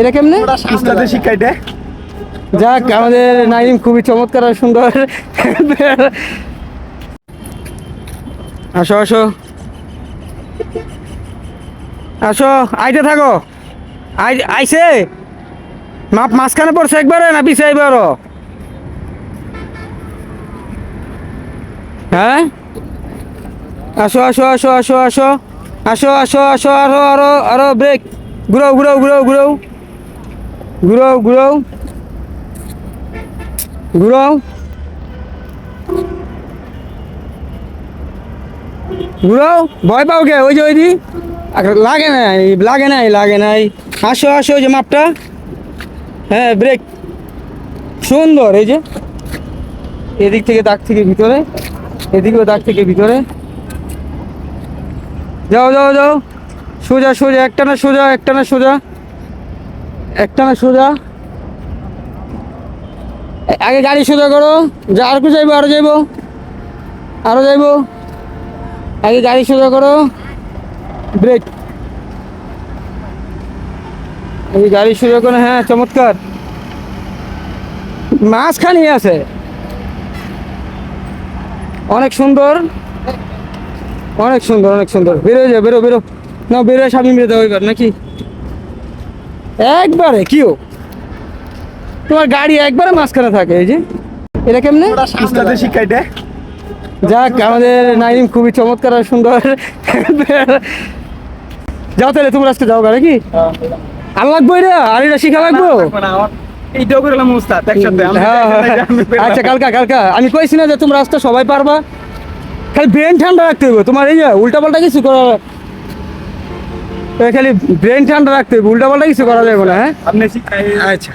এটা কেমনে উস্তাদের শিক্ষাই দেয়। যাক আমাদের নাইম খুবই চমৎকার আর সুন্দর। আসো আসো আসো, আইতে থাকো। আইছে মাপ মাঝখানে পড়ছে একবারে না পিছিয়ে আইবারও? হ্যাঁ আসো আসো আসো আসো আসো আসো আসো আসো, আরো আরো আরো ব্রেক, ঘুরাও ঘুরাও ঘুরাও ঘুরাও ঘুরাও ঘুরাও ঘুরাও ঘুরাও। ভয় পাও কে? ওই যে ওই দি লাগে নাই লাগে নাই লাগে নাই। আসো আসো, ওই যে মাপটা। হ্যাঁ ব্রেক, সুন্দর। এই যে এদিক থেকে দাগ থেকে ভিতরে, এদিকেও দাগ থেকে ভিতরে। যাও যাও যাও, সোজা সোজা, একটা না সোজা, একটা না সোজা, একটা না সোজা। আগে গাড়ি সোজা করো। যা আর একটু যাইবো, আরো যাইবো, আরো যাইবো। আগে গাড়ি সোজা করো, ব্রেক। এই গাড়ি সোজা করো, হ্যাঁ চমৎকার। মাঝখানে আছে, অনেক সুন্দর, অনেক সুন্দর, অনেক সুন্দর। বেরো যা, বেরো বেরো, না বেরো, স্বামী মেরে দেওয়া এবার নাকি একবারে কিও? তোমার গাড়ি একবারে মাঝখানে থাকে। এই যে এটা কেমনে উস্তাদের শিক্ষাই দেয়। যাক আমাদের নাইম খুবই চমৎকার আর সুন্দর। যাও তাহলে তোমরা আজকে যাও নাকি? আর লাগবো এটা, আর এটা শিখা লাগবো। এইটাও করলাম উস্তাদ একসাথে। হ্যাঁ, হ্যাঁ। আচ্ছা কালকা কালকা আমি কইছি না যে তোমরা আজকে সবাই পারবা, খালি ব্রেন ঠান্ডা রাখতে হবে। তোমার এই যে উল্টা পাল্টা কিছু করা, খালি ব্রেন ঠান্ডা রাখতে হবে, উল্টা পাল্টা কিছু করা যাবে না। হ্যাঁ আপনি শিক্ষাই। আচ্ছা।